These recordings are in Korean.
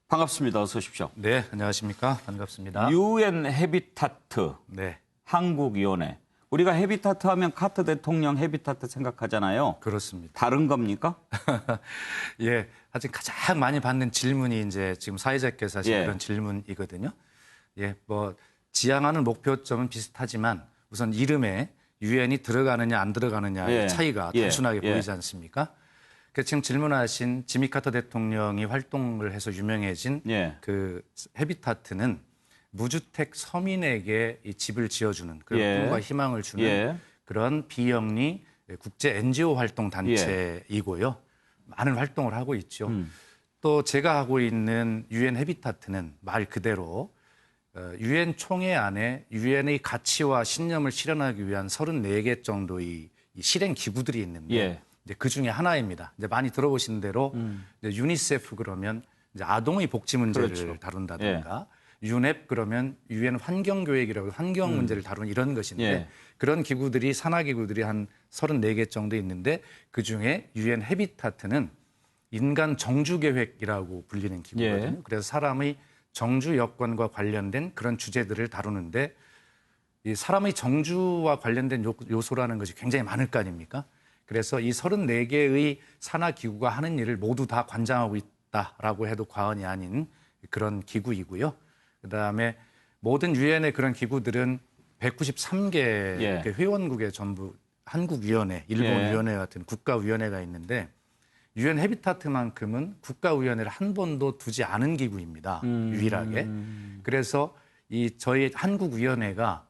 반갑습니다. 어서 오십시오. 네, 안녕하십니까. 반갑습니다. 유엔 해비타트 네, 한국위원회. 우리가 해비타트 하면 카터 대통령 해비타트 생각하잖아요. 그렇습니다. 다른 겁니까? 예, 아직 가장 많이 받는 질문이 이제 지금 사회자께서 하신 예. 그런 질문이거든요. 예, 뭐 지향하는 목표점은 비슷하지만 우선 이름에 유엔이 들어가느냐 안 들어가느냐의 예. 차이가 예. 단순하게 예. 보이지 않습니까? 그 지금 질문하신 지미 카터 대통령이 활동을 해서 유명해진 예. 그 해비타트는 무주택 서민에게 이 집을 지어주는 그런 예. 꿈과 희망을 주는 예. 그런 비영리 국제 NGO 활동 단체이고요. 많은 활동을 하고 있죠. 또 제가 하고 있는 유엔 해비타트는 말 그대로 유엔 총회 안에 유엔의 가치와 신념을 실현하기 위한 34개 정도의 이 실행 기구들이 있는데 예. 이제 그 중에 하나입니다. 이제 많이 들어보신 대로 이제 유니세프 그러면 이제 아동의 복지 문제를 그렇죠. 다룬다든가 유넵 그러면 유엔 환경교획이라고 환경 문제를 다루는 이런 것인데 예. 그런 기구들이 산하기구들이 한 34개 정도 있는데 그중에 유엔 해비타트는 인간 정주계획이라고 불리는 기구거든요. 예. 그래서 사람의 정주 여건과 관련된 그런 주제들을 다루는데 이 사람의 정주와 관련된 요소라는 것이 굉장히 많을 거 아닙니까? 그래서 이 34개의 산하기구가 하는 일을 모두 다 관장하고 있다라고 해도 과언이 아닌 그런 기구이고요. 그다음에 모든 유엔의 그런 기구들은 193개 예. 회원국의 전부 한국위원회, 일본위원회 같은 국가위원회가 있는데 유엔 해비타트만큼은 국가위원회를 한 번도 두지 않은 기구입니다. 유일하게. 그래서 이 저희 한국위원회가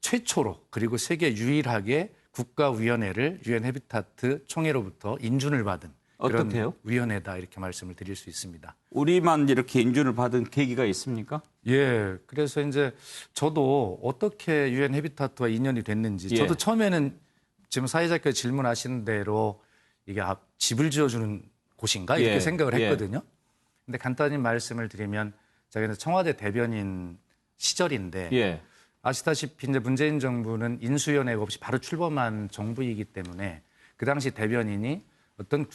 최초로 그리고 세계 유일하게 국가위원회를 유엔 해비타트 총회로부터 인준을 받은 그런 어떻게요? 위원회다 이렇게 말씀을 드릴 수 있습니다. 우리만 이렇게 인준을 받은 계기가 있습니까? 예, 그래서 이제 저도 어떻게 유엔 해비타트와 인연이 됐는지 예. 저도 처음에는 지금 사회자께서 질문하신 대로 이게 집을 지어주는 곳인가 이렇게 예. 생각을 예. 했거든요. 근데 간단히 말씀을 드리면 제가 청와대 대변인 시절인데 예. 아시다시피 이제 문재인 정부는 인수위원회가 없이 바로 출범한 정부이기 때문에 그 당시 대변인이 어떤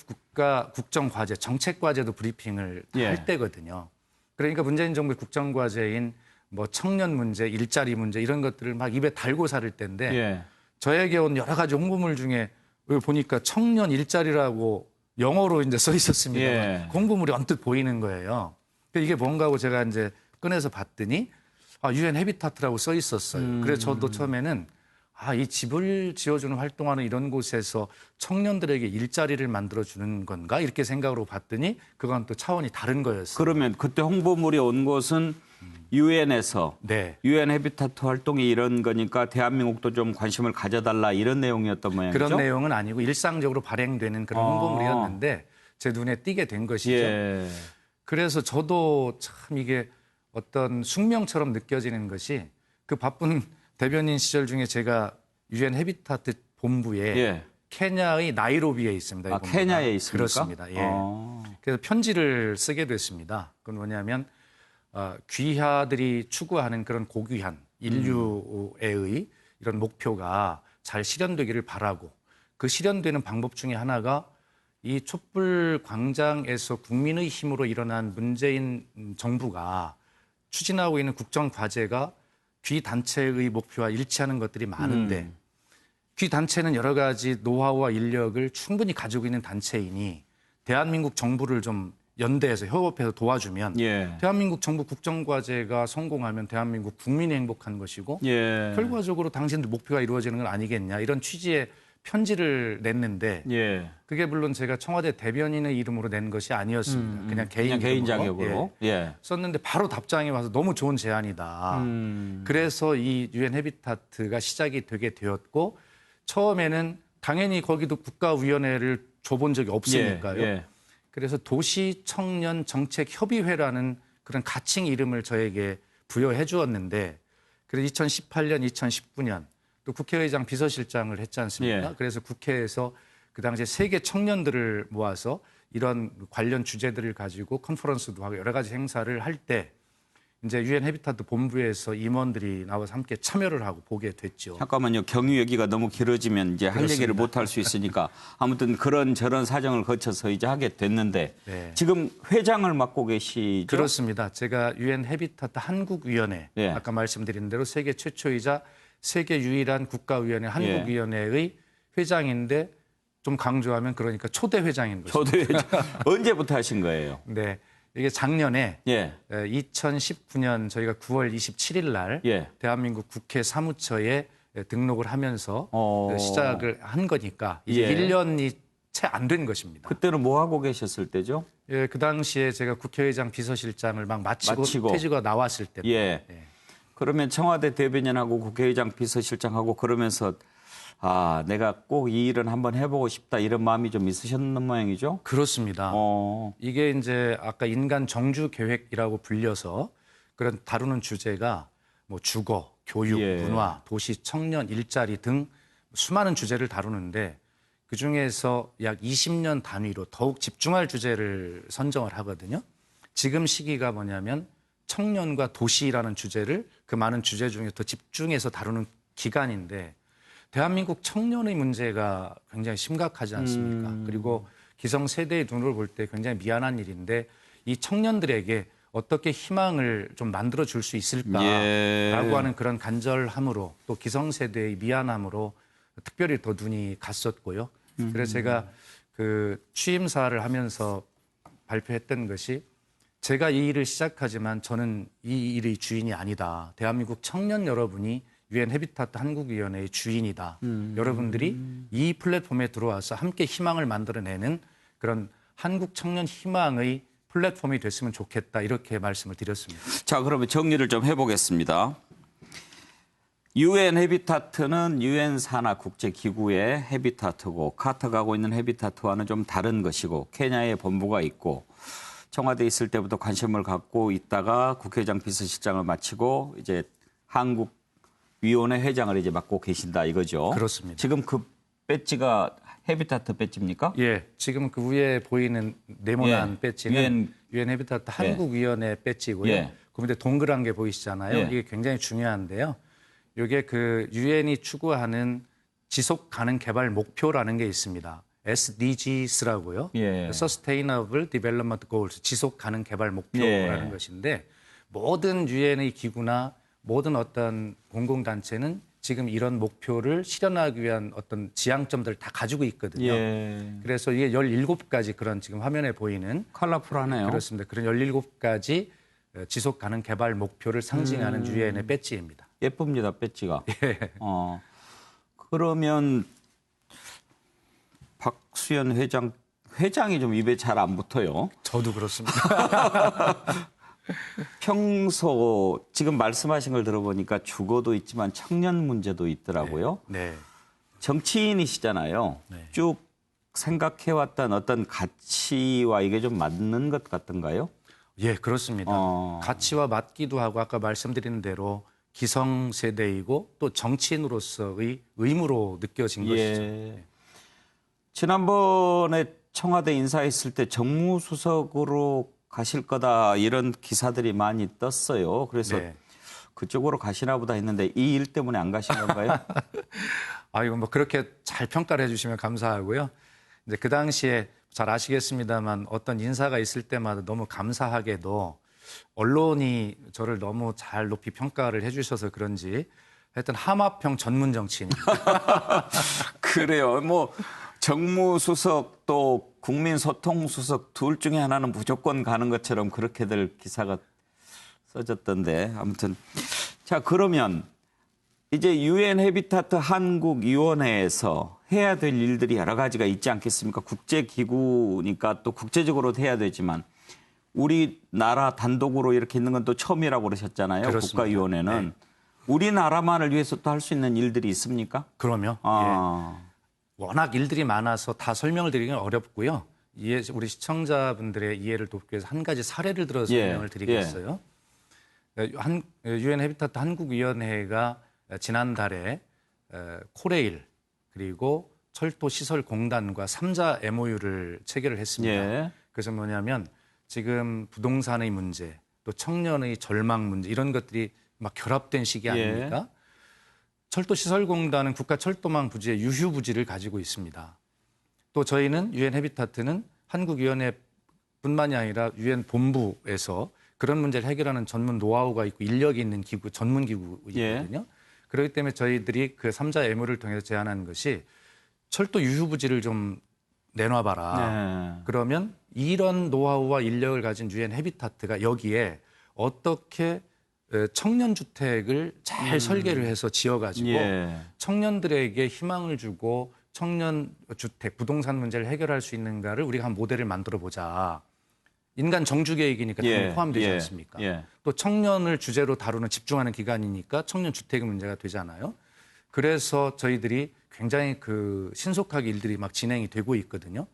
국정 과제, 정책 과제도 브리핑을 예. 할 때거든요. 그러니까 문재인 정부의 국정 과제인 뭐 청년 문제, 일자리 문제 이런 것들을 막 입에 달고 살을 때인데 예. 저에게 온 여러 가지 홍보물 중에 보니까 청년 일자리라고 영어로 이제 써 있었습니다. 예. 홍보물이 언뜻 보이는 거예요. 이게 뭔가 하고 제가 이제 꺼내서 봤더니 유엔 해비타트라고 써 있었어요. 그래서 저도 처음에는 이 집을 지어주는 활동하는 이런 곳에서 청년들에게 일자리를 만들어주는 건가 이렇게 생각으로 봤더니 그건 또 차원이 다른 거였어요. 그러면 그때 홍보물이 온 곳은 유엔에서 네. 유엔 해비타트 활동이 이런 거니까 대한민국도 좀 관심을 가져달라 이런 내용이었던 모양이죠? 그런 내용은 아니고 일상적으로 발행되는 그런 홍보물이었는데 제 눈에 띄게 된 것이죠. 예. 그래서 저도 참 이게 어떤 숙명처럼 느껴지는 것이 그 바쁜 대변인 시절 중에 제가 유엔 해비타트 본부에 예. 케냐의 나이로비에 있습니다. 이 본부가. 케냐에 있습니까? 그렇습니다. 예. 그래서 편지를 쓰게 됐습니다. 그건 뭐냐면 귀하들이 추구하는 그런 고귀한 인류의 이런 목표가 잘 실현되기를 바라고 그 실현되는 방법 중에 하나가 이 촛불 광장에서 국민의 힘으로 일어난 문재인 정부가 추진하고 있는 국정 과제가 귀 단체의 목표와 일치하는 것들이 많은데 귀 단체는 여러 가지 노하우와 인력을 충분히 가지고 있는 단체이니 대한민국 정부를 좀 연대해서 협업해서 도와주면 예. 대한민국 정부 국정 과제가 성공하면 대한민국 국민이 행복한 것이고 예. 결과적으로 당신들 목표가 이루어지는 건 아니겠냐 이런 취지의 편지를 냈는데 예. 그게 물론 제가 청와대 대변인의 이름으로 낸 것이 아니었습니다. 그냥 개인 개인 이름으로. 자격으로. 예. 썼는데 바로 답장이 와서 너무 좋은 제안이다. 그래서 이 유엔 해비타트가 시작이 되게 되었고 처음에는 당연히 거기도 국가위원회를 줘본 적이 없으니까요. 예. 예. 그래서 도시청년정책협의회라는 그런 가칭 이름을 저에게 부여해 주었는데 그래서 2018년, 2019년 또 국회의장 비서실장을 했지 않습니까? 예. 그래서 국회에서 그 당시에 세계 청년들을 모아서 이런 관련 주제들을 가지고 컨퍼런스도 하고 여러 가지 행사를 할 때 이제 유엔 해비타트 본부에서 임원들이 나와서 함께 참여를 하고 보게 됐죠. 잠깐만요. 경유 얘기가 너무 길어지면 이제 할 그렇습니다. 얘기를 못 할 수 있으니까 아무튼 그런 저런 사정을 거쳐서 이제 하게 됐는데 네. 지금 회장을 맡고 계시죠? 그렇습니다. 제가 유엔 해비타트 한국위원회 예. 아까 말씀드린 대로 세계 최초이자 세계 유일한 국가위원회 한국위원회의 회장인데 좀 강조하면 그러니까 초대 회장인 거죠. 초대 회장. 언제부터 하신 거예요? 네. 이게 작년에 예. 2019년 저희가 9월 27일 날 예. 대한민국 국회 사무처에 등록을 하면서 어. 시작을 한 거니까 이제 예. 1년이 채 안 된 것입니다. 그때는 뭐 하고 계셨을 때죠? 예, 그 당시에 제가 국회의장 비서실장을 막 마치고 퇴직가 나왔을 때. 예. 그러면 청와대 대변인하고 국회의장 비서실장하고 그러면서 아, 내가 꼭 이 일은 한번 해보고 싶다 이런 마음이 좀 있으셨는 모양이죠? 그렇습니다. 이게 이제 아까 인간 정주 계획이라고 불려서 그런 다루는 주제가 뭐 주거, 교육, 예. 문화, 도시, 청년, 일자리 등 수많은 주제를 다루는데 그 중에서 약 20년 단위로 더욱 집중할 주제를 선정을 하거든요. 지금 시기가 뭐냐면 청년과 도시라는 주제를 그 많은 주제 중에 더 집중해서 다루는 기간인데 대한민국 청년의 문제가 굉장히 심각하지 않습니까? 그리고 기성세대의 눈으로 볼 때 굉장히 미안한 일인데 이 청년들에게 어떻게 희망을 좀 만들어 줄 수 있을까라고 예. 하는 그런 간절함으로 또 기성세대의 미안함으로 특별히 더 눈이 갔었고요. 그래서 제가 그 취임사를 하면서 발표했던 것이 제가 이 일을 시작하지만 저는 이 일의 주인이 아니다. 대한민국 청년 여러분이 유엔 해비타트 한국위원회의 주인이다. 여러분들이 이 플랫폼에 들어와서 함께 희망을 만들어내는 그런 한국 청년 희망의 플랫폼이 됐으면 좋겠다. 이렇게 말씀을 드렸습니다. 자, 그러면 정리를 좀 해보겠습니다. 유엔 해비타트는 유엔 산하 국제기구의 해비타트고 카터가 하고 있는 해비타트와는 좀 다른 것이고 케냐에 본부가 있고 청와대에 있을 때부터 관심을 갖고 있다가 국회의장 비서실장을 마치고 이제 한국위원회 회장을 이제 맡고 계신다 이거죠. 그렇습니다. 지금 그 배지가 해비타트 배지입니까? 예, 지금 그 위에 보이는 네모난 예, 배지는 유엔 해비타트 한국위원회 배지고요. 예. 그 밑에 동그란 게 보이시잖아요. 예. 이게 굉장히 중요한데요. 이게 그 유엔이 추구하는 지속 가능 개발 목표라는 게 있습니다. SDGs라고요. 예. Sustainable Development Goals, 지속 가능 개발 목표라는 예. 것인데 모든 유엔의 기구나 모든 어떤 공공단체는 지금 이런 목표를 실현하기 위한 어떤 지향점들을 다 가지고 있거든요. 예. 그래서 이게 17가지 그런 지금 화면에 보이는 컬러풀하네요. 그렇습니다. 그런 17가지 지속 가능 개발 목표를 상징하는 유엔의 배지입니다. 예쁩니다, 배지가. 예. 그러면 박수현 회장이 좀 입에 잘 안 붙어요. 저도 그렇습니다. 평소 지금 말씀하신 걸 들어보니까 주거도 있지만 청년 문제도 있더라고요. 네. 정치인이시잖아요. 네. 쭉 생각해왔던 어떤 가치와 이게 좀 맞는 것 같던가요? 예, 그렇습니다. 가치와 맞기도 하고 아까 말씀드린 대로 기성세대이고 또 정치인으로서의 의무로 느껴진 것이죠. 지난번에 청와대 인사했을 때 정무수석으로 가실 거다 이런 기사들이 많이 떴어요. 그래서 네. 그쪽으로 가시나 보다 했는데 이 일 때문에 안 가신 건가요? 아이고 뭐 그렇게 잘 평가를 해주시면 감사하고요. 이제 그 당시에 잘 아시겠습니다만 어떤 인사가 있을 때마다 너무 감사하게도 언론이 저를 너무 잘 높이 평가를 해주셔서 그런지 하여튼 하마평 전문 정치인입니다. 그래요. 뭐 정무수석 또 국민소통수석 둘 중에 하나는 무조건 가는 것처럼 그렇게들 기사가 써졌던데 아무튼 자 그러면 이제 유엔 해비타트 한국위원회에서 해야 될 일들이 여러 가지가 있지 않겠습니까? 국제기구니까 또 국제적으로 해야 되지만 우리나라 단독으로 이렇게 있는 건 또 처음이라고 그러셨잖아요. 그렇습니다. 국가위원회는. 네. 우리나라만을 위해서 또 할 수 있는 일들이 있습니까? 그러면 예. 워낙 일들이 많아서 다 설명을 드리기는 어렵고요. 우리 시청자분들의 이해를 돕기 위해서 한 가지 사례를 들어서 설명을 드리겠어요. 유엔 해비타트 한국위원회가 지난달에 코레일 그리고 철도시설공단과 3자 MOU를 체결을 했습니다. 예. 그래서 뭐냐면 지금 부동산의 문제, 또 청년의 절망 문제 이런 것들이 막 결합된 시기 아닙니까? 철도시설공단은 국가철도망 부지의 유휴 부지를 가지고 있습니다. 또 저희는 유엔 해비타트는 한국위원회뿐만이 아니라 유엔 본부에서 그런 문제를 해결하는 전문 노하우가 있고 인력이 있는 기구, 전문 기구이거든요. 그렇기 때문에 저희들이 그 3자 MO를 통해서 제안하는 것이 철도 유휴 부지를 좀 내놔봐라. 그러면 이런 노하우와 인력을 가진 유엔 해비타트가 여기에 어떻게 청년 주택을 잘 설계를 해서 지어가지고 청년들에게 희망을 주고 청년 주택, 부동산 문제를 해결할 수 있는가를 우리가 한 모델을 만들어 보자. 인간 정주 계획이니까 당연히 포함되지 않습니까? 또 청년을 주제로 다루는 집중하는 기간이니까 청년 주택의 문제가 되잖아요. 그래서 저희들이 굉장히 신속하게 일들이 막 진행이 되고 있거든요.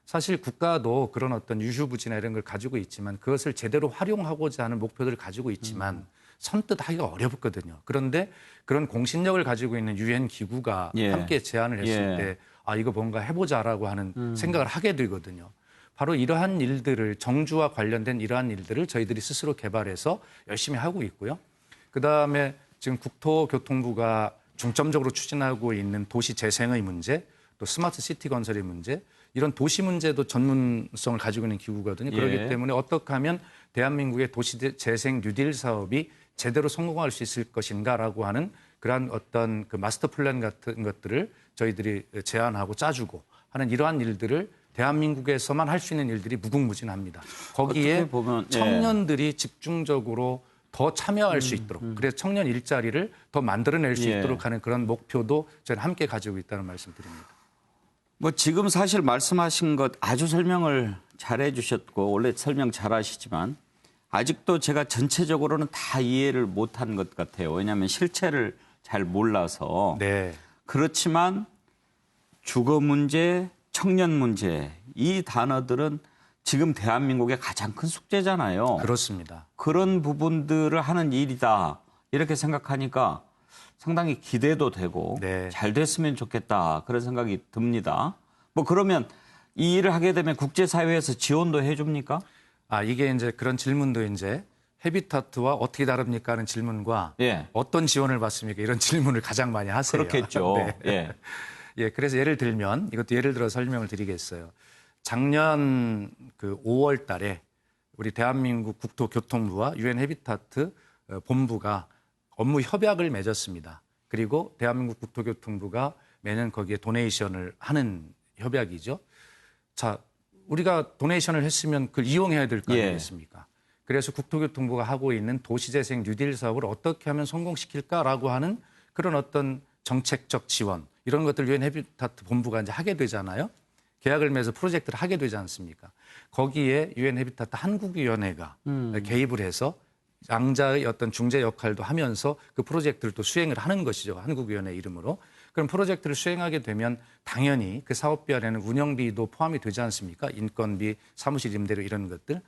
사실 국가도 그런 어떤 유휴부지나 이런 걸 가지고 있지만 그것을 제대로 활용하고자 하는 목표들을 가지고 있지만 선뜻 하기가 어렵거든요. 그런데 그런 공신력을 가지고 있는 유엔 기구가 함께 제안을 했을 때 아, 이거 뭔가 해보자라고 하는 생각을 하게 되거든요. 바로 이러한 일들을 정주와 관련된 이러한 일들을 저희들이 스스로 개발해서 열심히 하고 있고요. 그다음에 지금 국토교통부가 중점적으로 추진하고 있는 도시 재생의 문제, 또 스마트 시티 건설의 문제, 이런 도시 문제도 전문성을 가지고 있는 기구거든요. 그렇기 때문에 어떻게 하면 대한민국의 도시 재생 뉴딜 사업이 제대로 성공할 수 있을 것인가라고 하는 그러한 어떤 그 마스터 플랜 같은 것들을 저희들이 제안하고 짜주고 하는 이러한 일들을 대한민국에서만 할 수 있는 일들이 무궁무진합니다. 거기에 보면, 청년들이 집중적으로 더 참여할 수 있도록 그래서 청년 일자리를 더 만들어낼 수 있도록 하는 그런 목표도 저는 함께 가지고 있다는 말씀드립니다. 뭐 지금 사실 말씀하신 것 아주 설명을 잘해 주셨고 원래 설명 잘하시지만 아직도 제가 전체적으로는 다 이해를 못한 것 같아요. 왜냐하면 실체를 잘 몰라서. 그렇지만 주거 문제, 청년 문제 이 단어들은 지금 대한민국의 가장 큰 숙제잖아요. 그렇습니다. 그런 부분들을 하는 일이다. 이렇게 생각하니까 상당히 기대도 되고 잘 됐으면 좋겠다. 그런 생각이 듭니다. 뭐 그러면 이 일을 하게 되면 국제사회에서 지원도 해줍니까? 아, 이게 이제 그런 질문도 이제 헤비타트와 어떻게 다릅니까 하는 질문과 어떤 지원을 받습니까? 이런 질문을 가장 많이 하세요. 그렇겠죠. 그래서 예를 들면 이것도 예를 들어 설명을 드리겠어요. 작년 5월 달에 우리 대한민국 국토교통부와 유엔 해비타트 본부가 업무 협약을 맺었습니다. 그리고 대한민국 국토교통부가 매년 거기에 도네이션을 하는 협약이죠. 자, 우리가 도네이션을 했으면 그걸 이용해야 될 거 아니겠습니까? 그래서 국토교통부가 하고 있는 도시재생 뉴딜 사업을 어떻게 하면 성공시킬까라고 하는 그런 어떤 정책적 지원 이런 것들 유엔 해비타트 본부가 이제 하게 되잖아요. 계약을 맺어서 프로젝트를 하게 되지 않습니까? 거기에 유엔 해비타트 한국위원회가 개입을 해서 양자의 어떤 중재 역할도 하면서 그 프로젝트를 또 수행을 하는 것이죠. 한국위원회 이름으로. 그럼 프로젝트를 수행하게 되면 당연히 그 사업비 안에는 운영비도 포함이 되지 않습니까? 인건비, 사무실 임대료 이런 것들.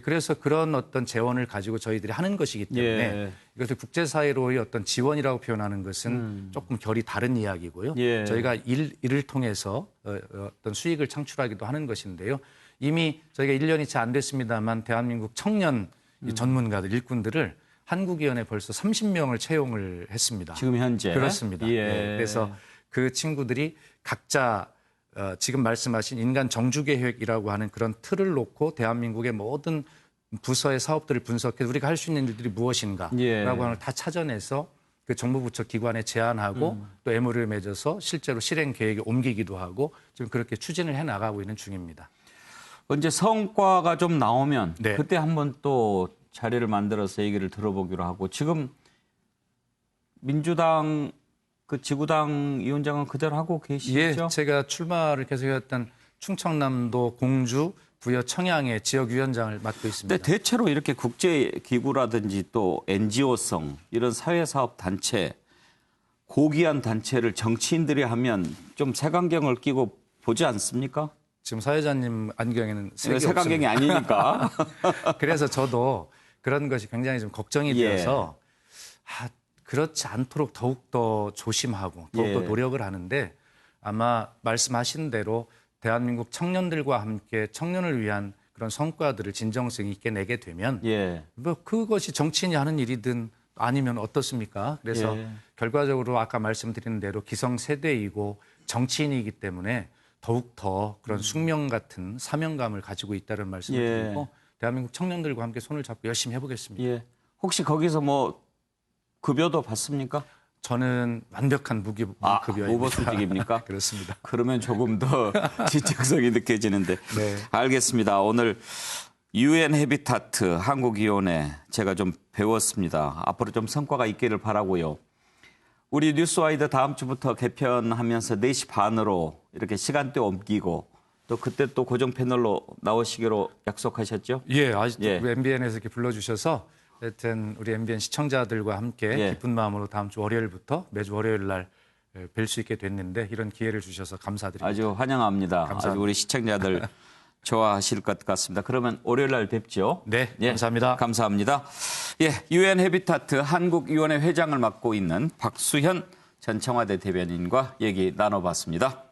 그래서 그런 어떤 재원을 가지고 저희들이 하는 것이기 때문에 이것을 국제사회로의 어떤 지원이라고 표현하는 것은 조금 결이 다른 이야기고요. 저희가 일을 통해서 어떤 수익을 창출하기도 하는 것인데요. 이미 저희가 1년이 채 안 됐습니다만 대한민국 청년 전문가들, 일꾼들을 한국위원회 벌써 30명을 채용을 했습니다. 지금 현재? 그렇습니다. 그래서 그 친구들이 각자 지금 말씀하신 인간 정주계획이라고 하는 그런 틀을 놓고 대한민국의 모든 부서의 사업들을 분석해서 우리가 할 수 있는 일들이 무엇인가라고 하는 걸 다 찾아내서 그 정부부처 기관에 제안하고 또 MOU를 맺어서 실제로 실행 계획에 옮기기도 하고 지금 그렇게 추진을 해나가고 있는 중입니다. 이제 성과가 좀 나오면 그때 한번 또 자리를 만들어서 얘기를 들어보기로 하고 지금 민주당 그 지구당 위원장은 그대로 하고 계시죠? 제가 출마를 계속했던 충청남도 공주 부여 청양의 지역위원장을 맡고 있습니다. 근데 대체로 이렇게 국제기구라든지 또 NGO성 이런 사회사업 단체 고귀한 단체를 정치인들이 하면 좀 색안경을 끼고 보지 않습니까? 지금 사회자님 안경에는 색안경이 아니니까. 그래서 저도 그런 것이 굉장히 좀 걱정이 되어서 그렇지 않도록 더욱더 조심하고 더욱더 노력을 하는데 아마 말씀하신 대로 대한민국 청년들과 함께 청년을 위한 그런 성과들을 진정성 있게 내게 되면 예. 뭐 그것이 정치인이 하는 일이든 아니면 어떻습니까? 그래서 예. 결과적으로 아까 말씀드린 대로 기성세대이고 정치인이기 때문에 더욱더 그런 숙명 같은 사명감을 가지고 있다는 말씀을 예. 드리고 대한민국 청년들과 함께 손을 잡고 열심히 해보겠습니다. 예. 혹시 거기서 뭐 급여도 받습니까? 저는 완벽한 무급여입니다. 무보수직입니까? 그렇습니다. 그러면 조금 더 지적성이 느껴지는데. 네. 알겠습니다. 오늘 UN 해비타트 한국위원회 제가 좀 배웠습니다. 앞으로 좀 성과가 있기를 바라고요. 우리 뉴스와이드 다음 주부터 개편하면서 4시 반으로 이렇게 시간대 옮기고 또 그때 또 고정 패널로 나오시기로 약속하셨죠? 예, 아직도 예. MBN에서 이렇게 불러주셔서 하여튼 우리 MBN 시청자들과 함께 예. 기쁜 마음으로 다음 주 월요일부터 매주 월요일 날 뵐 수 있게 됐는데 이런 기회를 주셔서 감사드립니다. 아주 환영합니다. 감사합니다. 아주 우리 시청자들 좋아하실 것 같습니다. 그러면 월요일 날 뵙죠. 네, 예, 감사합니다. 감사합니다. 예, UN 해비타트 한국위원회 회장을 맡고 있는 박수현 전 청와대 대변인과 얘기 나눠봤습니다.